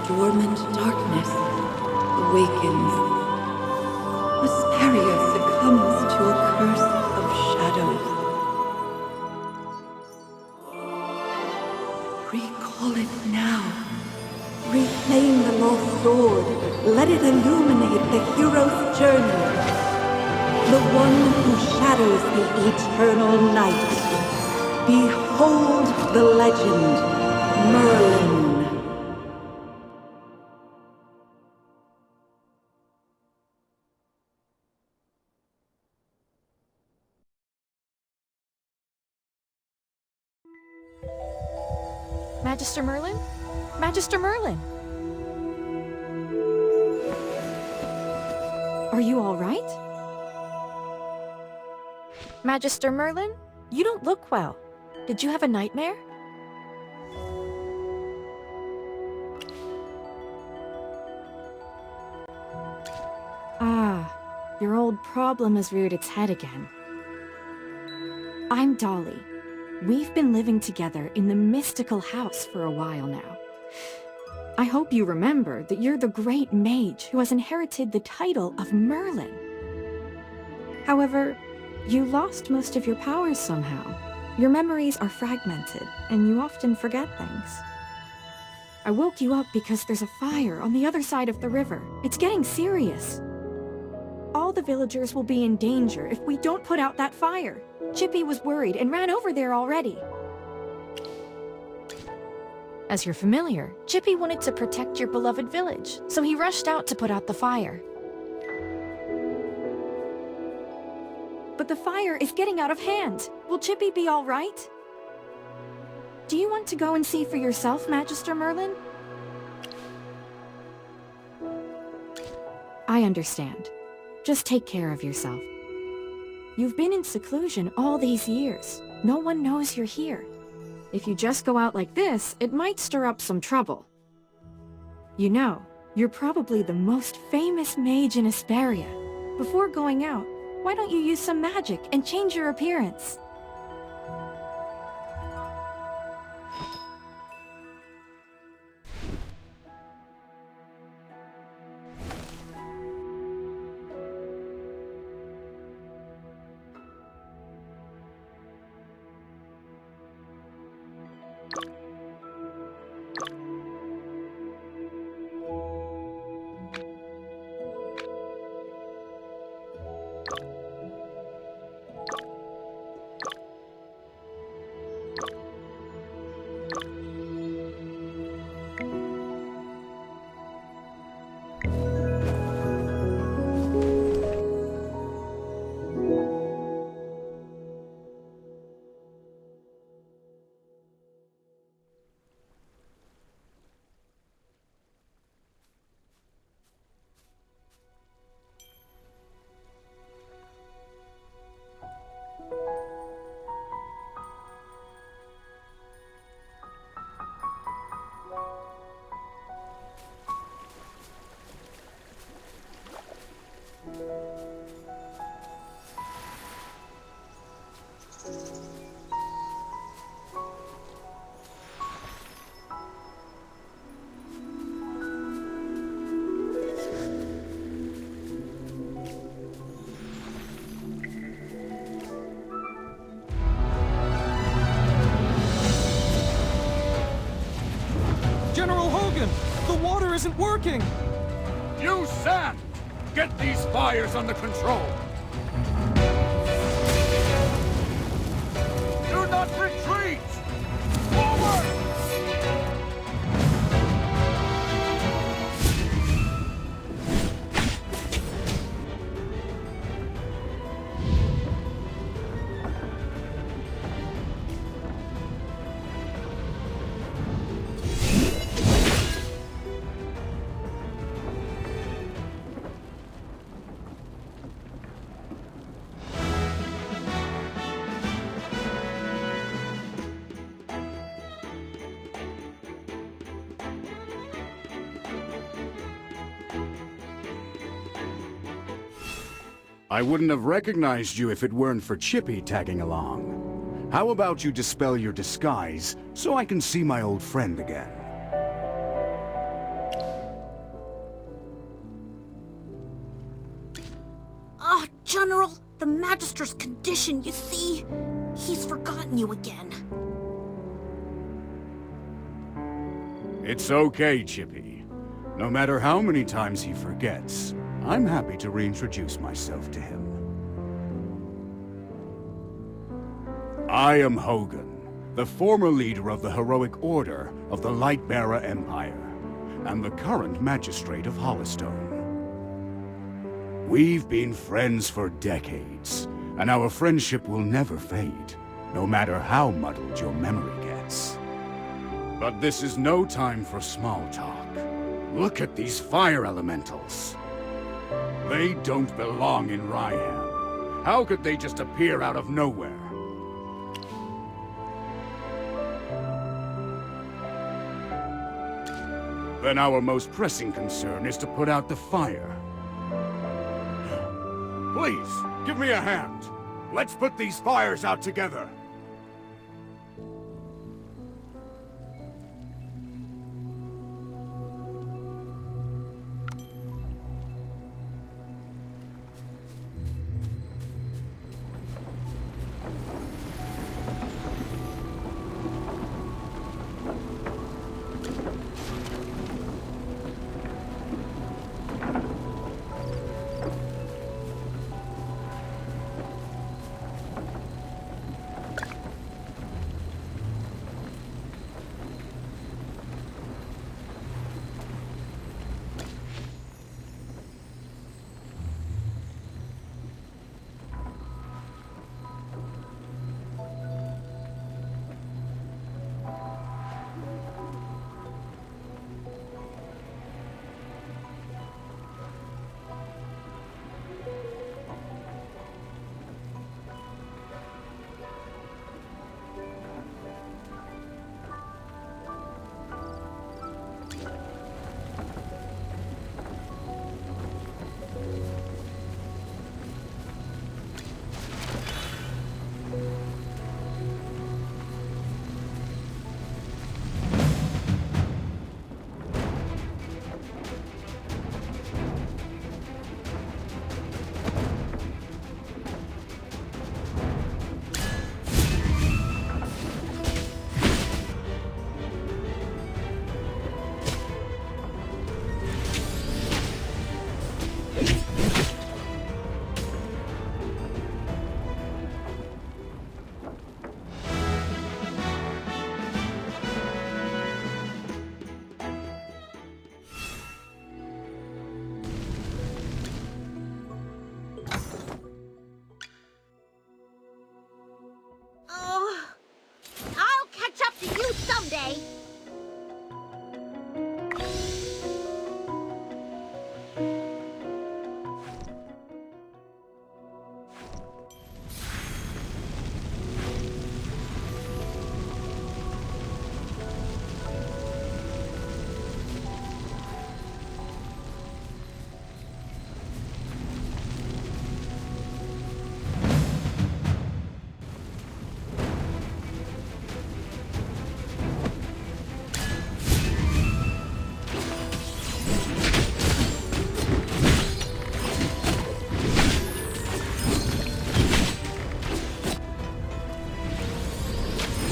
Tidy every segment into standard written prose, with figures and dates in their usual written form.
dormant darkness awakens. Asperia succumbs to a curse of shadows. Recall it now. Reclaim the lost sword. Let it illuminate the hero's journey. The one who shadows the eternal night. Behold the legend, Merlin. Magister Merlin? Magister Merlin! Are you all right? Magister Merlin? You don't look well. Did you have a nightmare? Ah, your old problem has reared its head again. I'm Dolly. We've been living together in the mystical house for a while now. I hope you remember that you're the great mage who has inherited the title of Merlin. However, you lost most of your powers somehow. Your memories are fragmented, and you often forget things. I woke you up because there's a fire on the other side of the river. It's getting serious. All the villagers will be in danger if we don't put out that fire. Chippy was worried and ran over there already. As you're familiar, Chippy wanted to protect your beloved village, so he rushed out to put out the fire. But the fire is getting out of hand. Will Chippy be all right? Do you want to go and see for yourself, Magister Merlin? I understand. Just take care of yourself. You've been in seclusion all these years. No one knows you're here. If you just go out like this, it might stir up some trouble. You know, you're probably the most famous mage in Asperia. Before going out, why don't you use some magic and change your appearance? General Hogan! The water isn't working! Use sand! Get these fires under control! Do not retreat! Forward! I wouldn't have recognized you if it weren't for Chippy tagging along. How about you dispel your disguise so I can see my old friend again? General, the Magister's condition, you see? He's forgotten you again. It's okay, Chippy. No matter how many times he forgets, I'm happy to reintroduce myself to him. I am Hogan, the former leader of the heroic order of the Lightbearer Empire, and the current magistrate of Hollowstone. We've been friends for decades, and our friendship will never fade, no matter how muddled your memory gets. But this is no time for small talk. Look at these fire elementals. They don't belong in Ryham. How could they just appear out of nowhere? Then our most pressing concern is to put out the fire. Please, give me a hand. Let's put these fires out together. I'll catch up to you someday.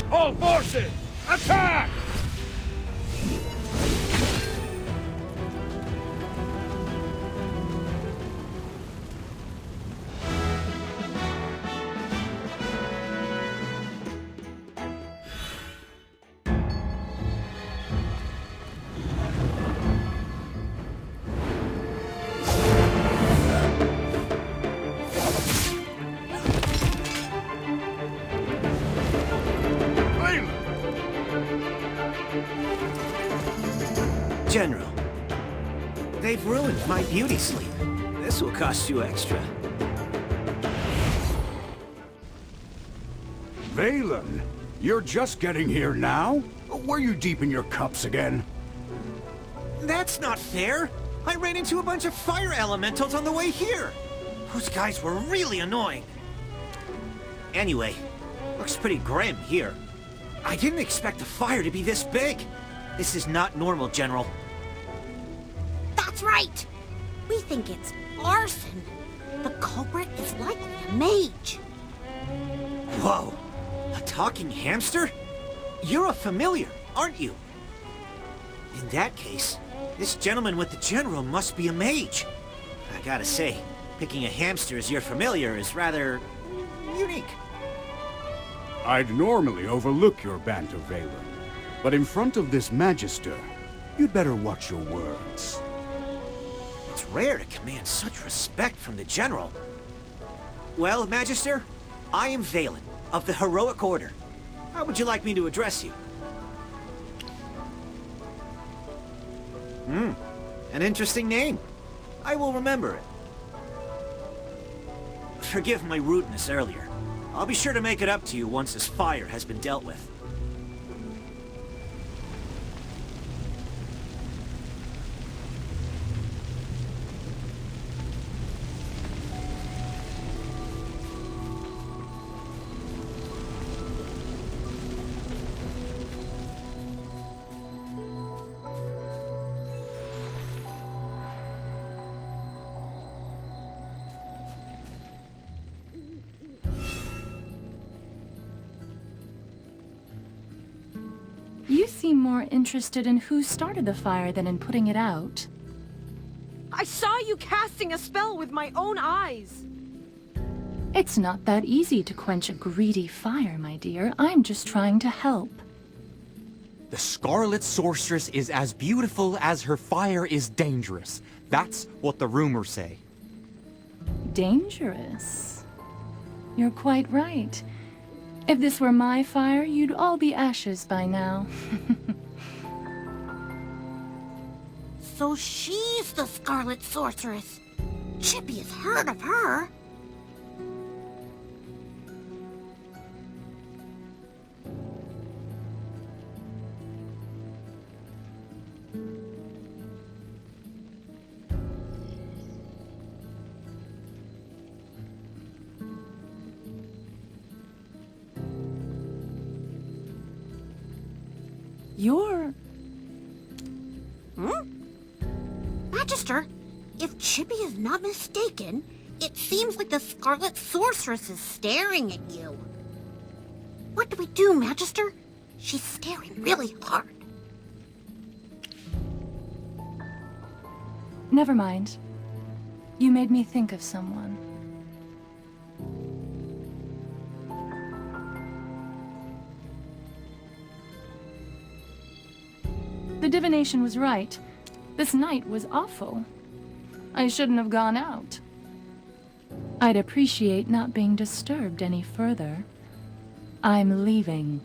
All forces, attack! General, they've ruined my beauty sleep. This will cost you extra. Valen, you're just getting here now? Were you deep in your cups again? That's not fair! I ran into a bunch of fire elementals on the way here! Those guys were really annoying. Anyway, looks pretty grim here. I didn't expect the fire to be this big. This is not normal, General. That's right. We think it's arson. The culprit is likely a mage. Whoa! A talking hamster? You're a familiar, aren't you? In that case, this gentleman with the general must be a mage. I gotta say, picking a hamster as your familiar is rather unique. I'd normally overlook your banter, Valen, but in front of this Magister, you'd better watch your words. It's rare to command such respect from the general. Well, Magister, I am Valen, of the Heroic Order. How would you like me to address you? An interesting name. I will remember it. Forgive my rudeness earlier. I'll be sure to make it up to you once this fire has been dealt with. You seem more interested in who started the fire than in putting it out. I saw you casting a spell with my own eyes. It's not that easy to quench a greedy fire, my dear. I'm just trying to help. The Scarlet Sorceress is as beautiful as her fire is dangerous. That's what the rumors say. Dangerous? You're quite right. If this were my fire, you'd all be ashes by now. So she's the Scarlet Sorceress. Chippy has heard of her. You're... Magister, if Chippy is not mistaken, it seems like the Scarlet Sorceress is staring at you. What do we do, Magister? She's staring really hard. Never mind. You made me think of someone. The divination was right. This night was awful. I shouldn't have gone out. I'd appreciate not being disturbed any further. I'm leaving.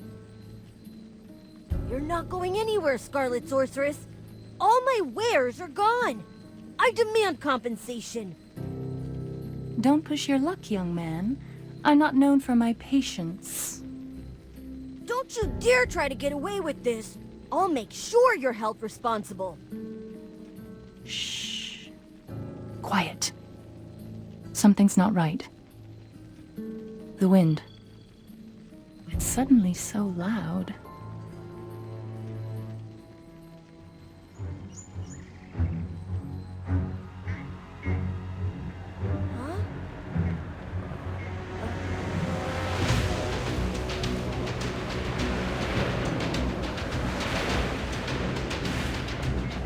You're not going anywhere, Scarlet Sorceress. All my wares are gone. I demand compensation. Don't push your luck, young man. I'm not known for my patience. Don't you dare try to get away with this. I'll make sure you're held responsible. Shh. Quiet. Something's not right. The wind. It's suddenly so loud.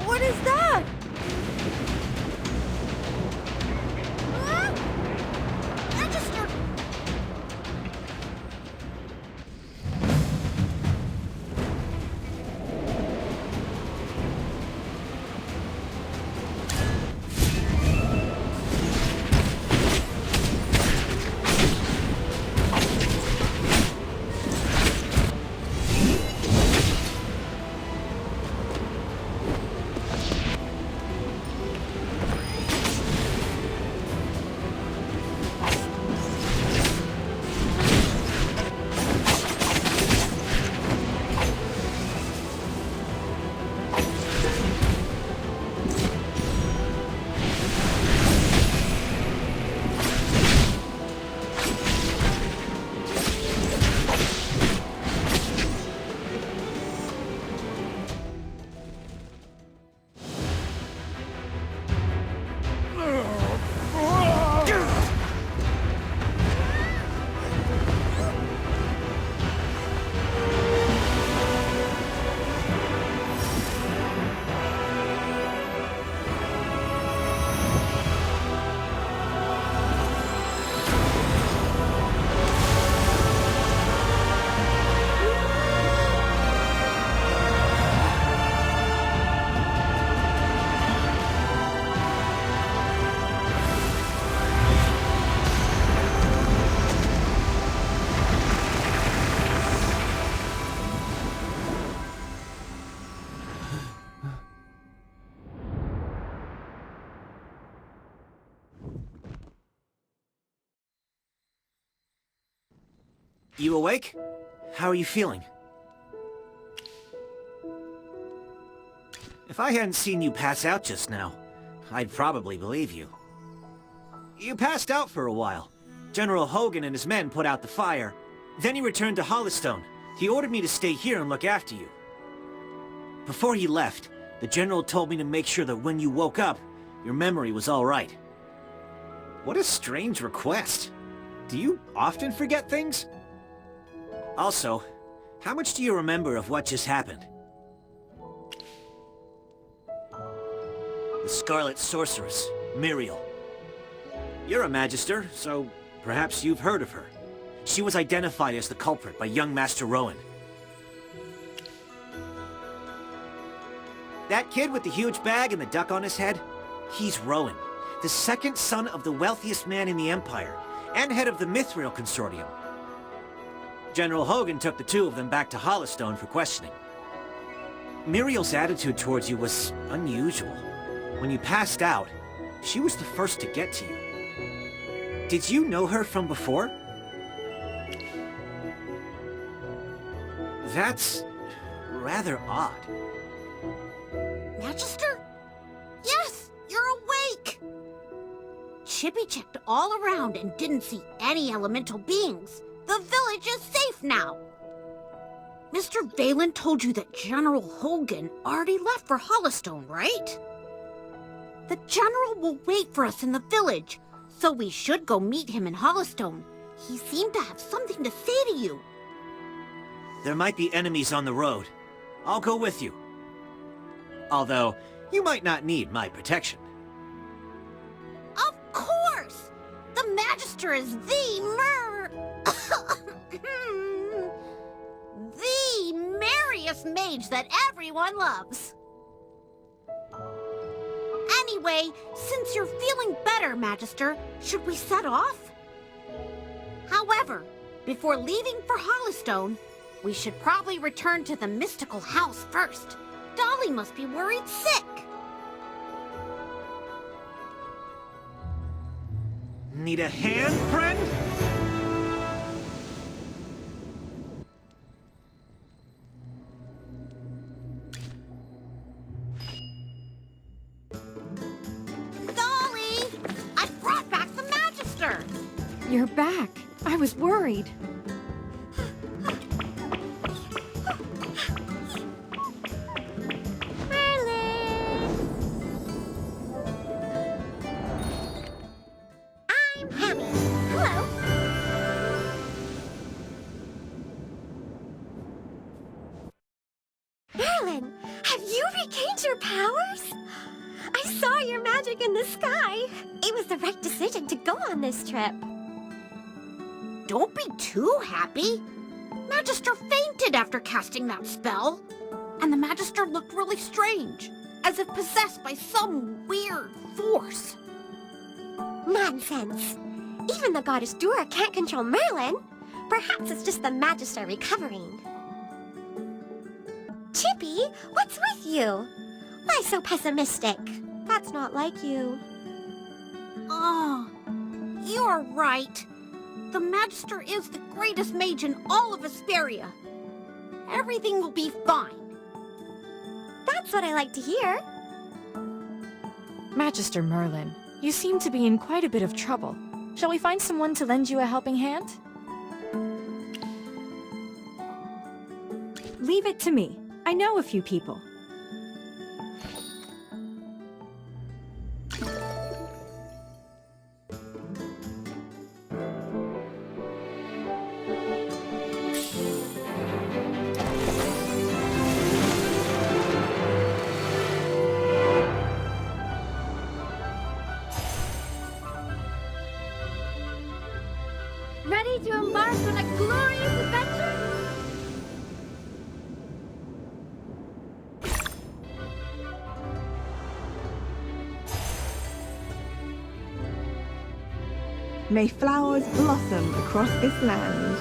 What is that? Magister! You awake? How are you feeling? If I hadn't seen you pass out just now, I'd probably believe you. You passed out for a while. General Hogan and his men put out the fire. Then he returned to Hollystone. He ordered me to stay here and look after you. Before he left, the General told me to make sure that when you woke up, your memory was all right. What a strange request. Do you often forget things? Also, how much do you remember of what just happened? The Scarlet Sorceress, Muriel. You're a Magister, so perhaps you've heard of her. She was identified as the culprit by young Master Rowan. That kid with the huge bag and the duck on his head? He's Rowan, the second son of the wealthiest man in the Empire, and head of the Mithril Consortium. General Hogan took the two of them back to Hollystone for questioning. Muriel's attitude towards you was unusual. When you passed out, she was the first to get to you. Did you know her from before? That's rather odd. Magister? Yes, you're awake! Chippy checked all around and didn't see any elemental beings. The village is safe now. Mr. Valen told you that General Hogan already left for Hollystone, right? The General will wait for us in the village, so we should go meet him in Hollystone. He seemed to have something to say to you. There might be enemies on the road. I'll go with you. Although, you might not need my protection. Of course! The Magister is the merriest mage that everyone loves. Anyway, since you're feeling better, Magister, should we set off? However, before leaving for Hollystone, we should probably return to the mystical house first. Dolly must be worried sick. Need a hand, friend? Dolly! I brought back the Magister! You're back. I was worried. I'm happy. Hello. Merlin, have you regained your powers? I saw your magic in the sky. It was the right decision to go on this trip. Don't be too happy. Magister fainted after casting that spell. And the Magister looked really strange, as if possessed by some weird force. Nonsense. Even the goddess Dura can't control Merlin. Perhaps it's just the Magister recovering. Chippy, what's with you? Why so pessimistic? That's not like you. Oh, you're right. The Magister is the greatest mage in all of Asperia. Everything will be fine. That's what I like to hear. Magister Merlin, you seem to be in quite a bit of trouble. Shall we find someone to lend you a helping hand? Leave it to me. I know a few people. Ready to embark on a glorious adventure? May flowers blossom across this land.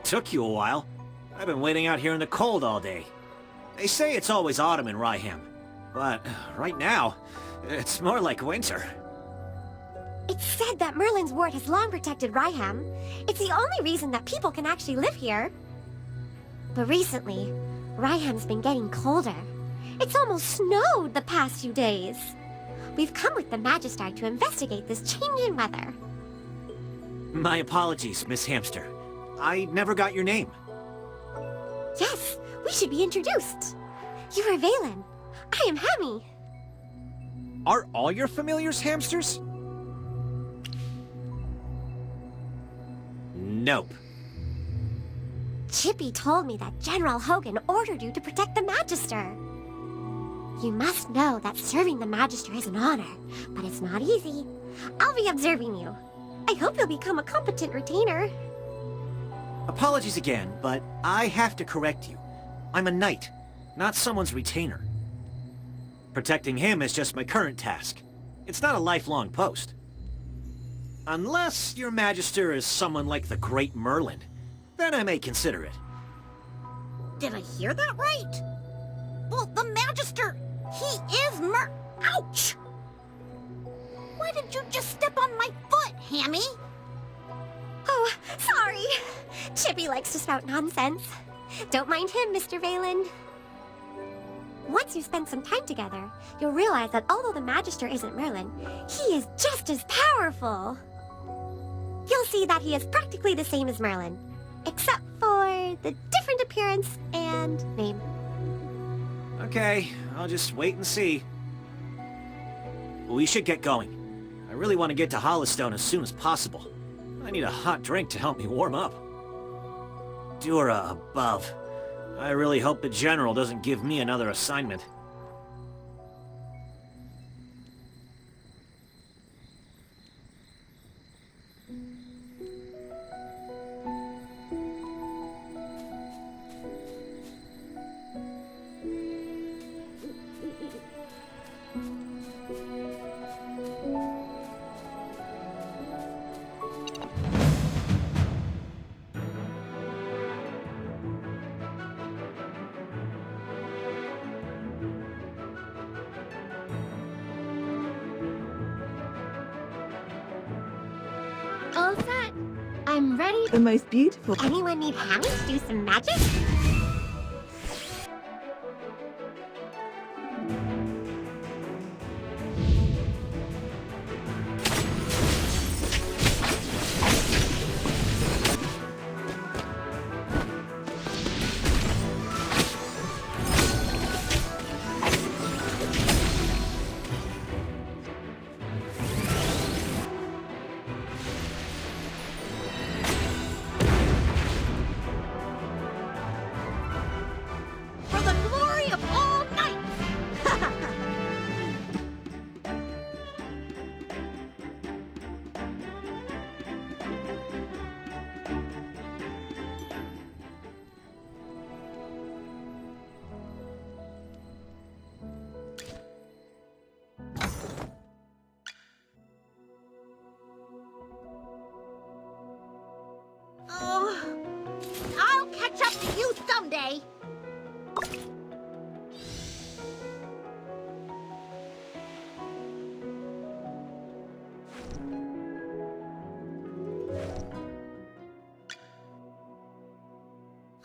Took you a while. I've been waiting out here in the cold all day. They say it's always autumn in Ryham, but right now, it's more like winter. It's said that Merlin's ward has long protected Ryham. It's the only reason that people can actually live here. But recently, Ryham's been getting colder. It's almost snowed the past few days. We've come with the Magister to investigate this change in weather. My apologies, Miss Hamster. I never got your name. Yes, we should be introduced. You are Valen. I am Hammy. Are all your familiars hamsters? Nope. Chippy told me that General Hogan ordered you to protect the Magister. You must know that serving the Magister is an honor, but it's not easy. I'll be observing you. I hope you'll become a competent retainer. Apologies again, but I have to correct you. I'm a knight, not someone's retainer. Protecting him is just my current task. It's not a lifelong post. Unless your Magister is someone like the Great Merlin, then I may consider it. Did I hear that right? Well, the Magister, he is Ouch! Why did you just step on my foot, Hammy? Oh, sorry. Chippy likes to spout nonsense. Don't mind him, Mr. Valen. Once you spend some time together, you'll realize that although the Magister isn't Merlin, he is just as powerful. You'll see that he is practically the same as Merlin, except for the different appearance and name. Okay, I'll just wait and see. We should get going. I really want to get to Hollowstone as soon as possible. I need a hot drink to help me warm up. Dura above. I really hope the General doesn't give me another assignment. All set. I'm ready. The most beautiful. Anyone need Hammy to do some magic? For the glory of all knights! Oh, I'll catch up to you someday.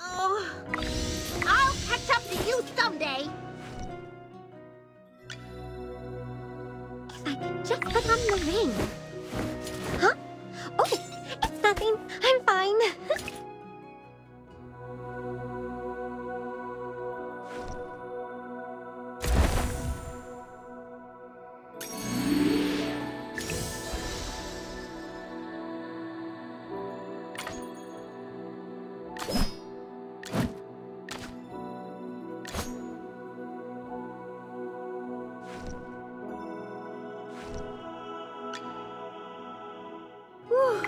Oh, I'll catch up to you someday. If I could just put on the ring. Huh? Oh, it's nothing. I'm fine. Whew.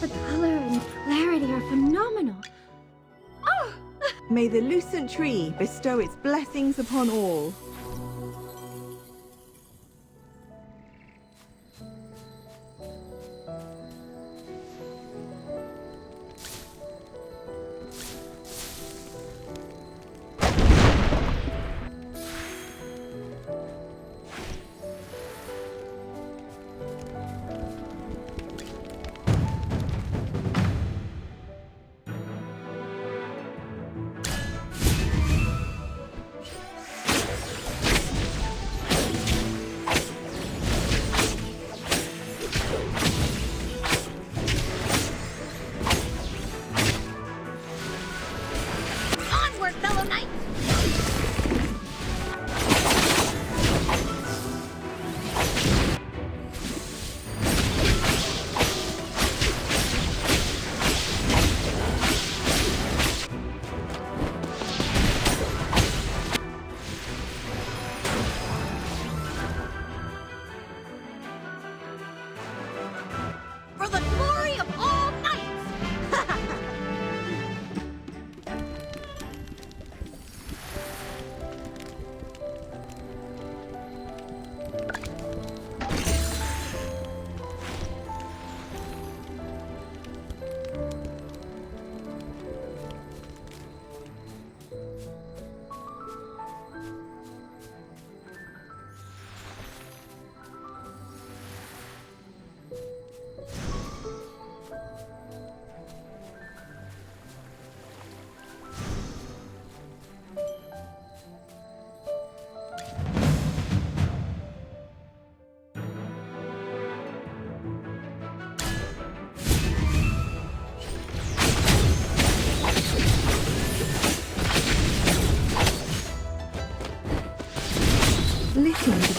The color and clarity are phenomenal. Oh! May the lucent tree bestow its blessings upon all.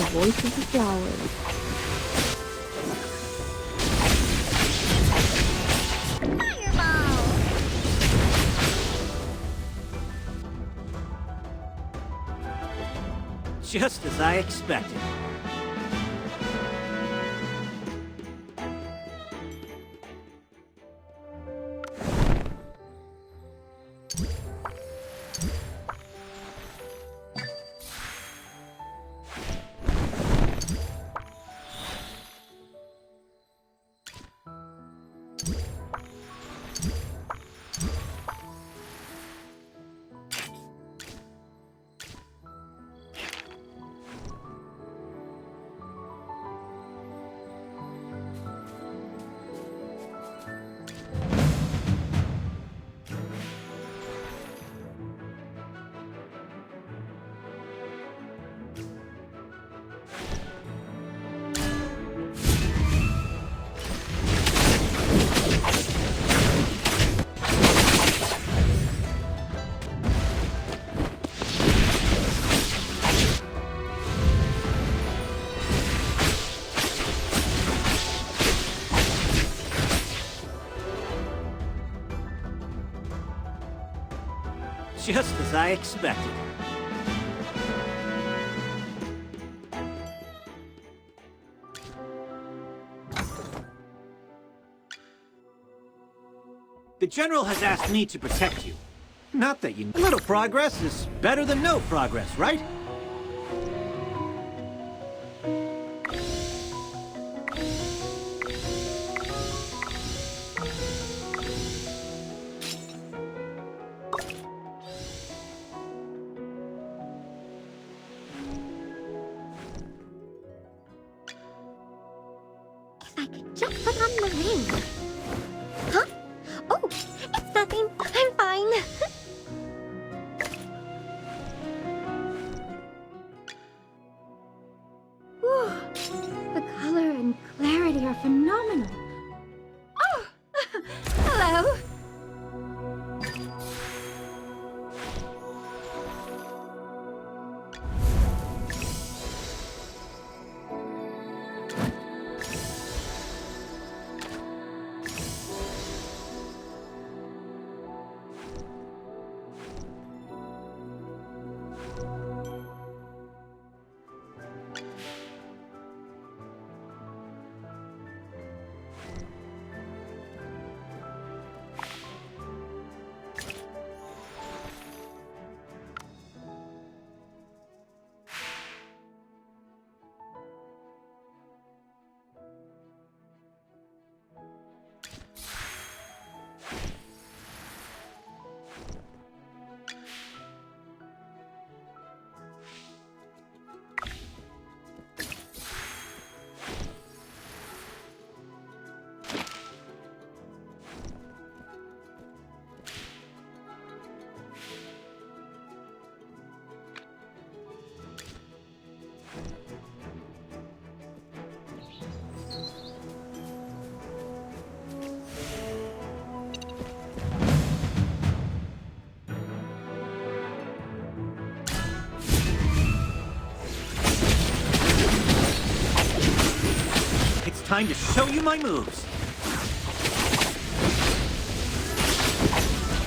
voice of the flowers. Fireball! Just as I expected. Just as I expected. The General has asked me to protect you. Not that you... Little progress is better than no progress, right? If I could just put on the ring. Huh? Oh, it's nothing. I'm fine. Whew. The color and clarity are phenomenal. Oh! Hello! Time to show you my moves.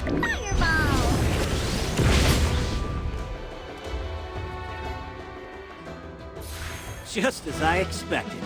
Fireball! Just as I expected.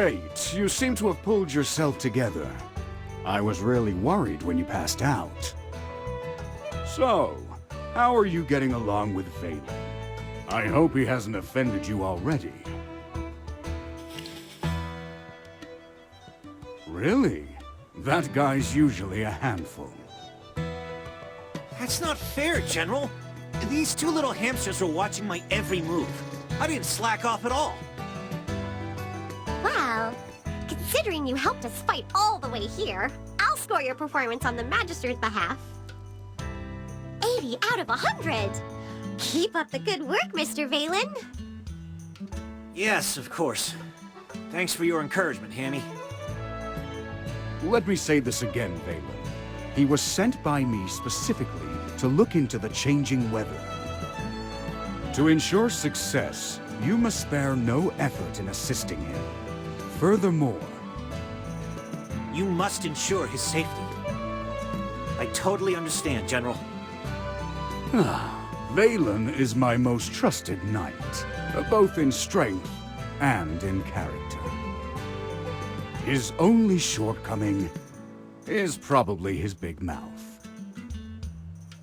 Great. You seem to have pulled yourself together. I was really worried when you passed out. So, how are you getting along with Valen? I hope he hasn't offended you already. Really? That guy's usually a handful. That's not fair, General. These two little hamsters are watching my every move. I didn't slack off at all. Well, considering you helped us fight all the way here, I'll score your performance on the Magister's behalf. 80 out of 100! Keep up the good work, Mr. Valen. Yes, of course. Thanks for your encouragement, Hammy. Let me say this again, Valen. He was sent by me specifically to look into the changing weather. To ensure success, you must spare no effort in assisting him. Furthermore, you must ensure his safety. I totally understand, General. Valen is my most trusted knight, both in strength and in character. His only shortcoming is probably his big mouth.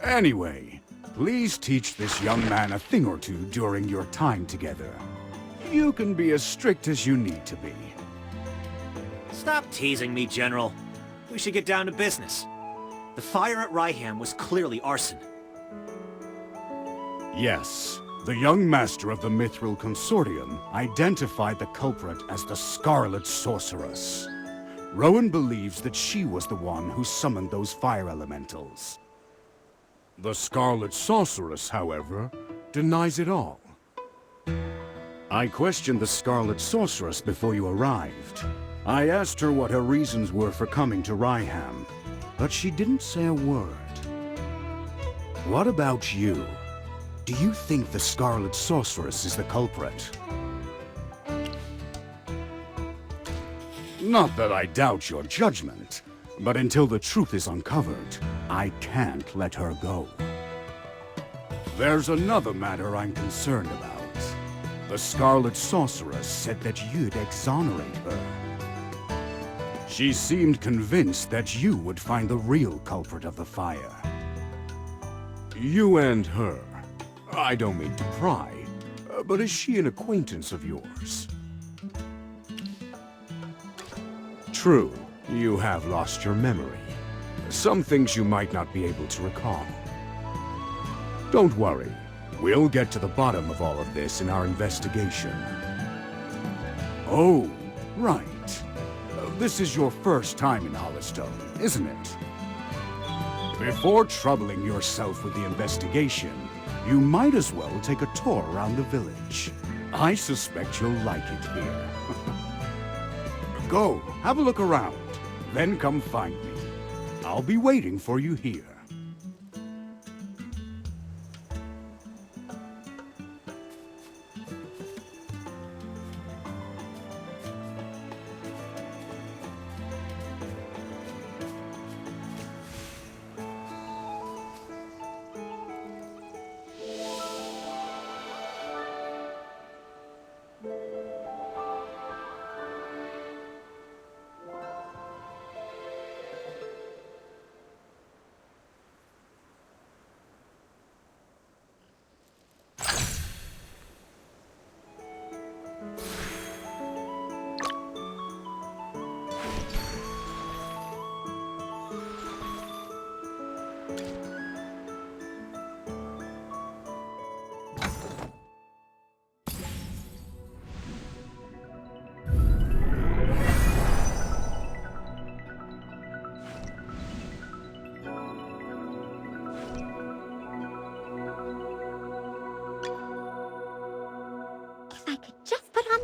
Anyway, please teach this young man a thing or two during your time together. You can be as strict as you need to be. Stop teasing me, General. We should get down to business. The fire at Ryham was clearly arson. Yes, the young master of the Mithril Consortium identified the culprit as the Scarlet Sorceress. Rowan believes that she was the one who summoned those fire elementals. The Scarlet Sorceress, however, denies it all. I questioned the Scarlet Sorceress before you arrived. I asked her what her reasons were for coming to Ryham, but she didn't say a word. What about you? Do you think the Scarlet Sorceress is the culprit? Not that I doubt your judgment, but until the truth is uncovered, I can't let her go. There's another matter I'm concerned about. The Scarlet Sorceress said that you'd exonerate her. She seemed convinced that you would find the real culprit of the fire. You and her. I don't mean to pry, but is she an acquaintance of yours? True, you have lost your memory. Some things you might not be able to recall. Don't worry. We'll get to the bottom of all of this in our investigation. Oh, right. This is your first time in Hollowstone, isn't it? Before troubling yourself with the investigation, you might as well take a tour around the village. I suspect you'll like it here. Go, have a look around, then come find me. I'll be waiting for you here.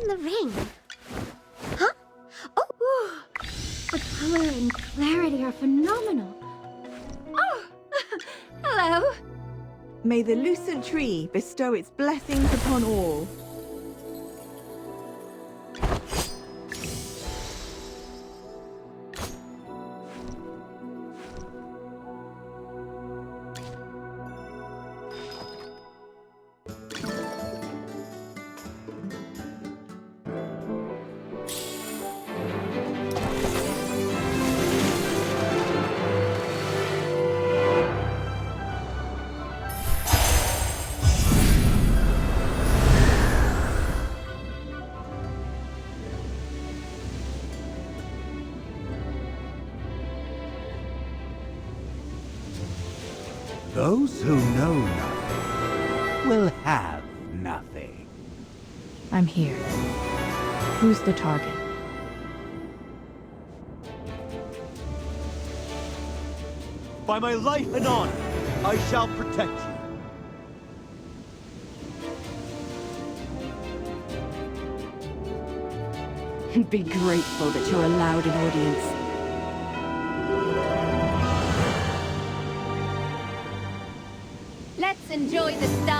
The ring. Huh? Oh, the color and clarity are phenomenal. Oh, hello. May the lucent tree bestow its blessings upon all. Those who know nothing will have nothing. I'm here. Who's the target? By my life and honor, I shall protect you. Be grateful that you're allowed an audience. Let's enjoy the stars.